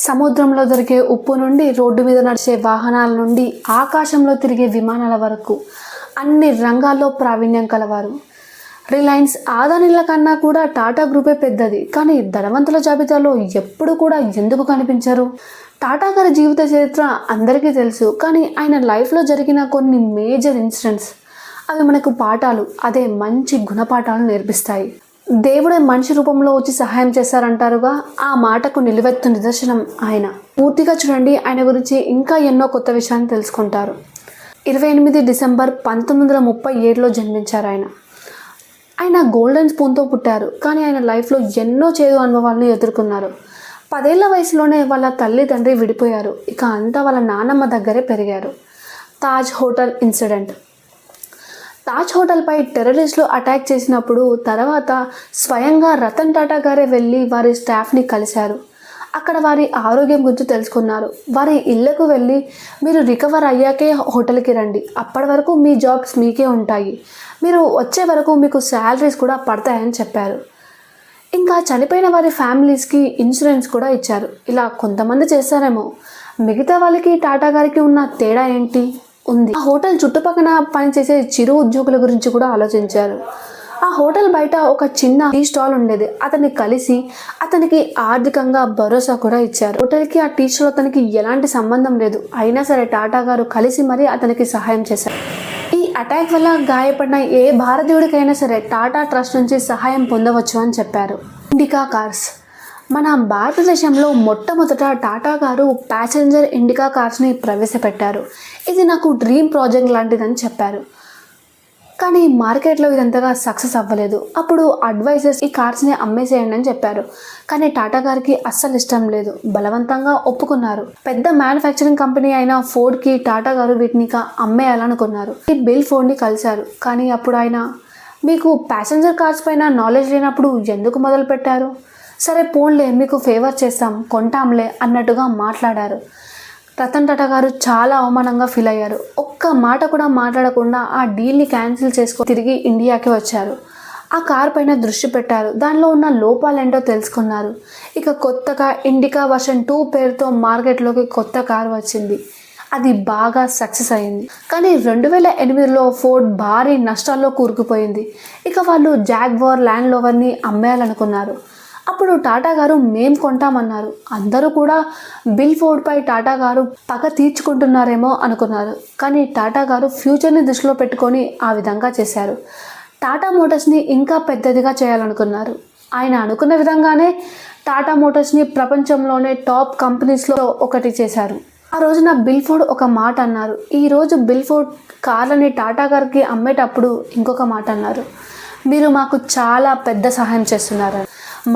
సముద్రంలో దొరికే ఉప్పు నుండి రోడ్డు మీద నడిచే వాహనాల నుండి ఆకాశంలో తిరిగే విమానాల వరకు అన్ని రంగాల్లో ప్రావీణ్యం కలవారు. రిలయన్స్, ఆదానీల కన్నా కూడా టాటా గ్రూపే పెద్దది. కానీ ధనవంతుల జాబితాలో ఎప్పుడు కూడా ఎందుకు కనిపించరు? టాటా గారి జీవిత చరిత్ర అందరికీ తెలుసు. కానీ ఆయన లైఫ్లో జరిగిన కొన్ని మేజర్ ఇన్సిడెంట్స్ అవి మనకు పాఠాలు, అదే మంచి గుణపాఠాలు నేర్పిస్తాయి. దేవుడే మనిషి రూపంలో వచ్చి సహాయం చేశారంటారుగా, ఆ మాటకు నిలువెత్తు నిదర్శనం ఆయన. పూర్తిగా చూడండి, ఆయన గురించి ఇంకా ఎన్నో కొత్త విషయాన్ని తెలుసుకుంటారు. 28 డిసెంబర్ 1937లో జన్మించారు ఆయన గోల్డెన్ స్పూన్తో పుట్టారు. కానీ ఆయన లైఫ్లో ఎన్నో చేదు అనుభవాలను ఎదుర్కొన్నారు. 10 ఏళ్ల వయసులోనే వాళ్ళ తల్లి తండ్రి విడిపోయారు. ఇక అంతా వాళ్ళ నాన్నమ్మ దగ్గరే పెరిగారు. Taj hotel incident. తాజ్ హోటల్పై టెర్రరిస్టులు అటాక్ చేసినప్పుడు తర్వాత స్వయంగా రతన్ టాటా గారే వెళ్ళి వారి స్టాఫ్ని కలిశారు. అక్కడ వారి ఆరోగ్యం గురించి తెలుసుకున్నారు. వారి ఇళ్లకు వెళ్ళి మీరు రికవర్ అయ్యాకే హోటల్కి రండి, అప్పటి వరకు మీ జాబ్స్ మీకే ఉంటాయి, మీరు వచ్చే వరకు మీకు శాలరీస్ కూడా పడతాయని చెప్పారు. ఇంకా చనిపోయిన వారి ఫ్యామిలీస్కి ఇన్సూరెన్స్ కూడా ఇచ్చారు. ఇలా కొంతమంది చేస్తారేమో, మిగతా వాళ్ళకి టాటా గారికి ఉన్న తేడా ఏంటి ఉంది? ఆ హోటల్ చుట్టుపక్కల పనిచేసే చిరు ఉద్యోగుల గురించి కూడా ఆలోచించారు. ఆ హోటల్ బయట ఒక చిన్న టీ స్టాల్ ఉండేది. అతన్ని కలిసి అతనికి ఆర్థికంగా భరోసా కూడా ఇచ్చారు. హోటల్కి ఆ టీ స్టాల్ అతనికి ఎలాంటి సంబంధం లేదు. అయినా సరే టాటా గారు కలిసి మరీ అతనికి సహాయం చేశారు. ఈ అటాక్ వల్ల గాయపడిన ఏ భారతీయుడికైనా సరే టాటా ట్రస్ట్ నుంచి సహాయం పొందవచ్చు అని చెప్పారు. Indica cars. మన భారతదేశంలో మొట్టమొదట టాటా గారు ప్యాసింజర్ ఇండికా కార్స్ని ప్రవేశపెట్టారు. ఇది నాకు డ్రీమ్ ప్రాజెక్ట్ లాంటిదని చెప్పారు. కానీ మార్కెట్లో ఇదంతగా సక్సెస్ అవ్వలేదు. అప్పుడు అడ్వైజర్స్ ఈ కార్స్ని అమ్మేసేయండి అని చెప్పారు. కానీ టాటా గారికి అస్సలు ఇష్టం లేదు. బలవంతంగా ఒప్పుకున్నారు. పెద్ద మ్యానుఫ్యాక్చరింగ్ కంపెనీ అయిన ఫోర్డ్కి టాటా గారు వీటిని అమ్మేయాలనుకున్నారు. బిల్ ఫోర్డ్ని కలిశారు. కానీ అప్పుడు ఆయన, మీకు ప్యాసింజర్ కార్స్ పైన నాలెడ్జ్ లేనప్పుడు ఎందుకు మొదలు పెట్టారు? సరే పోన్లే, మీకు ఫేవర్ చేస్తాం, కొంటాంలే అన్నట్టుగా మాట్లాడారు. రతన్ టాటా గారు చాలా అవమానంగా ఫీల్ అయ్యారు. ఒక్క మాట కూడా మాట్లాడకుండా ఆ డీల్ని క్యాన్సిల్ చేసుకొని తిరిగి ఇండియాకి వచ్చారు. ఆ కార్ పైన దృష్టి పెట్టారు. దానిలో ఉన్న లోపాలేంటో తెలుసుకున్నారు. ఇక కొత్తగా ఇండికా వర్షన్ 2 పేరుతో మార్కెట్లోకి కొత్త కారు వచ్చింది. అది బాగా సక్సెస్ అయింది. కానీ 2008లో ఫోర్డ్ భారీ నష్టాల్లో కూరుకుపోయింది. ఇక వాళ్ళు జాగ్వార్ ల్యాండ్ రోవర్ని అమ్మేయాలనుకున్నారు. అప్పుడు టాటా గారు మేం కొంటామన్నారు. అందరూ కూడా బిల్ ఫోర్డ్పై టాటా గారు పగ తీర్చుకుంటున్నారేమో అనుకున్నారు. కానీ టాటా గారు ఫ్యూచర్ని దృష్టిలో పెట్టుకొని ఆ విధంగా చేశారు. టాటా మోటార్స్ని ఇంకా పెద్దదిగా చేయాలనుకున్నారు. ఆయన అనుకున్న విధంగానే టాటా మోటార్స్ని ప్రపంచంలోనే టాప్ కంపెనీస్లో ఒకటి చేశారు. ఆ రోజున బిల్ ఫోర్డ్ ఒక మాట అన్నారు. ఈరోజు బిల్ ఫోర్డ్ కార్లని టాటా గారికి అమ్మేటప్పుడు ఇంకొక మాట అన్నారు. మీరు మాకు చాలా పెద్ద సహాయం చేస్తున్నారు.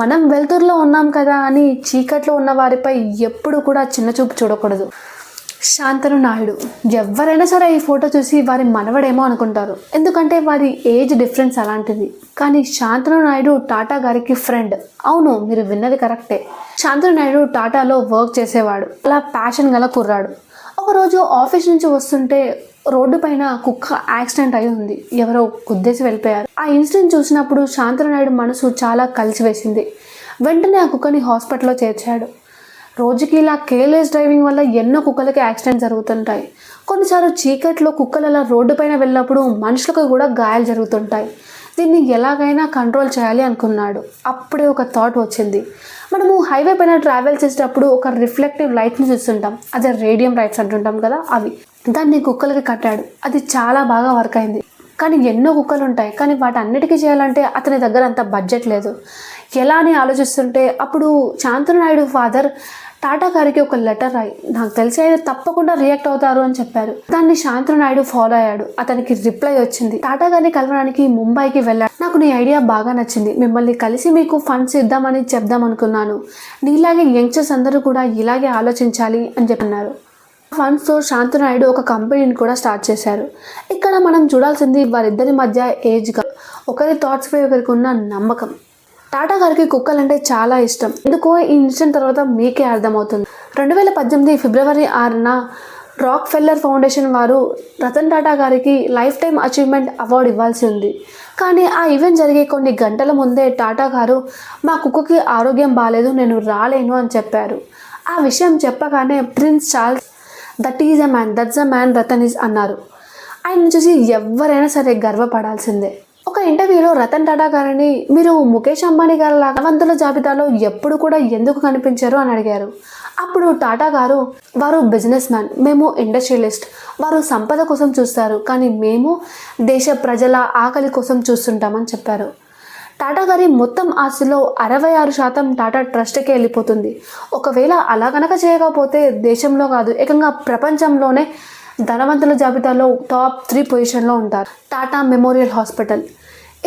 మనం వెలుతురులో ఉన్నాం కదా అని చీకట్లో ఉన్న వారిపై ఎప్పుడు కూడా చిన్నచూపు చూడకూడదు. శాంతను నాయుడు. ఎవరైనా సరే ఈ ఫోటో చూసి వారి మనవడేమో అనుకుంటారు. ఎందుకంటే వారి ఏజ్ డిఫరెన్స్ అలాంటిది. కానీ శాంతను నాయుడు టాటా గారికి ఫ్రెండ్. అవును, మీరు విన్నది కరెక్టే. శాంతను నాయుడు టాటాలో వర్క్ చేసేవాడు. అలా ప్యాషన్ గల కుర్రాడు. ఒకరోజు ఆఫీస్ నుంచి వస్తుంటే రోడ్డు పైన కుక్క యాక్సిడెంట్ అయి ఉంది. ఎవరో గుద్దేసి వెళ్ళిపోయారు. ఆ ఇన్సిడెంట్ చూసినప్పుడు శాంతను నాయుడు మనసు చాలా కలిసివేసింది. వెంటనే ఆ కుక్కని హాస్పిటల్లో చేర్చాడు. రోజుకి ఇలా కేర్లెస్ డ్రైవింగ్ వల్ల ఎన్నో కుక్కలకి యాక్సిడెంట్ జరుగుతుంటాయి. కొన్నిసార్లు చీకట్లో కుక్కలు అలా రోడ్డు పైన వెళ్ళినప్పుడు మనుషులకు కూడా గాయాలు జరుగుతుంటాయి. దీన్ని ఎలాగైనా కంట్రోల్ చేయాలి అనుకున్నాడు. అప్పుడే ఒక థాట్ వచ్చింది. మనము హైవే పైన ట్రావెల్ చేసేటప్పుడు ఒక రిఫ్లెక్టివ్ లైట్ని చూస్తుంటాం, అదే రేడియం లైట్స్ అంటుంటాం కదా, అవి. దాన్ని కుక్కలకి కట్టాడు. అది చాలా బాగా వర్క్ అయింది. కానీ ఎన్నో కుక్కలు ఉంటాయి. కానీ వాటి అన్నిటికీ చేయాలంటే అతని దగ్గర అంత బడ్జెట్ లేదు. ఎలా అని ఆలోచిస్తుంటే అప్పుడు శాంతను నాయుడు ఫాదర్ టాటా గారికి ఒక లెటర్ రాయి, నాకు తెలిసి ఆయన తప్పకుండా రియాక్ట్ అవుతారు అని చెప్పారు. దాన్ని శాంతను నాయుడు ఫాలో అయ్యాడు. అతనికి రిప్లై వచ్చింది. టాటా గారిని కలవడానికి ముంబైకి వెళ్ళాడు. నాకు నీ ఐడియా బాగా నచ్చింది. మిమ్మల్ని కలిసి మీకు ఫండ్స్ ఇద్దామని చెప్దాం అనుకున్నాను. నీలాగే యంగ్స్టర్స్ అందరూ కూడా ఇలాగే ఆలోచించాలి అని చెప్పన్నారు. ఫండ్స్తో శాంతను నాయుడు ఒక కంపెనీని కూడా స్టార్ట్ చేశారు. ఇక్కడ మనం చూడాల్సింది వారిద్దరి మధ్య ఏజ్గా ఒకరి థాట్స్పై ఒకరికి ఉన్న నమ్మకం. టాటా గారికి కుక్కలంటే చాలా ఇష్టం. ఎందుకో ఈ ఇన్సిడెంట్ తర్వాత మీకే అర్థమవుతుంది. 2018 ఫిబ్రవరి 6న రాక్ ఫెల్లర్ ఫౌండేషన్ వారు రతన్ టాటా గారికి లైఫ్ టైమ్ అచీవ్మెంట్ అవార్డు ఇవ్వాల్సి ఉంది. కానీ ఆ ఈవెంట్ జరిగే కొన్ని గంటల ముందే టాటా గారు మా కుక్కకి ఆరోగ్యం బాగాలేదు, నేను రాలేను అని చెప్పారు. ఆ విషయం చెప్పగానే Prince Charles that is a man, that's a man Ratan is అన్నారు. ఆయన చూసి ఎవరైనా సరే గర్వపడాల్సిందే. ఒక ఇంటర్వ్యూలో రతన్ టాటా గారిని మీరు ముఖేష్ అంబానీ గారి ధనవంతుల జాబితాలో ఎప్పుడు కూడా ఎందుకు కనిపించారు అని అడిగారు. అప్పుడు టాటా గారు, వారు బిజినెస్ మ్యాన్, మేము ఇండస్ట్రియలిస్ట్, వారు సంపద కోసం చూస్తారు, కానీ మేము దేశ ప్రజల ఆకలి కోసం చూస్తుంటామని చెప్పారు. టాటా గారి మొత్తం ఆస్తిలో 66% టాటా ట్రస్ట్కే వెళ్ళిపోతుంది. ఒకవేళ అలా కనుక చేయకపోతే దేశంలో కాదు, ఏకంగా ప్రపంచంలోనే ధనవంతుల జాబితాలో టాప్ 3 పొజిషన్లో ఉంటారు. టాటా మెమోరియల్ హాస్పిటల్,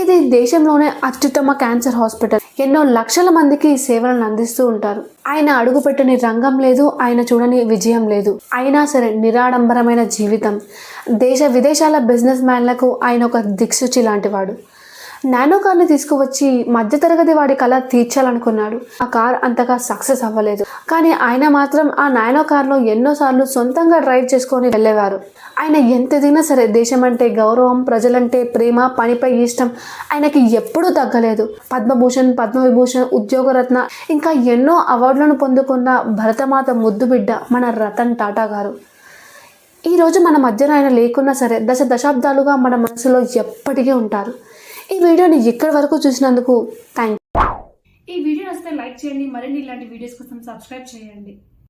ఇది దేశంలోనే అత్యుత్తమ క్యాన్సర్ హాస్పిటల్. ఎన్నో లక్షల మందికి సేవలను అందిస్తూ ఉంటారు. ఆయన అడుగుపెట్టని రంగం లేదు, ఆయన చూడని విజయం లేదు. అయినా సరే నిరాడంబరమైన జీవితం. దేశ విదేశాల బిజినెస్ మ్యాన్లకు ఆయన ఒక దిక్సూచి లాంటివాడు. నానో కార్ని తీసుకువచ్చి మధ్యతరగతి వాడి కళ తీర్చాలనుకున్నాడు. ఆ కార్ అంతగా సక్సెస్ అవ్వలేదు, కానీ ఆయన మాత్రం ఆ నానో కార్లో ఎన్నోసార్లు సొంతంగా డ్రైవ్ చేసుకొని వెళ్ళేవారు. ఆయన ఎంత ఎదిగినా సరే దేశం అంటే గౌరవం, ప్రజలంటే ప్రేమ, పనిపై ఇష్టం ఆయనకి ఎప్పుడూ తగ్గలేదు. పద్మభూషణ్, పద్మవిభూషణ్, ఉద్యోగరత్న ఇంకా ఎన్నో అవార్డులను పొందుకున్న భరతమాత ముద్దు బిడ్డ మన రతన్ టాటా గారు. ఈరోజు మన మధ్యన ఆయన లేకున్నా సరే దశాబ్దాలుగా మన మనసులో ఎప్పటికీ ఉంటారు. ఈ వీడియోని ఇక్కడి వరకు చూసినందుకు థ్యాంక్ యూ. ఈ వీడియో నచ్చితే లైక్ చేయండి, మరిన్ని ఇలాంటి వీడియోస్ కోసం సబ్స్క్రైబ్ చేయండి.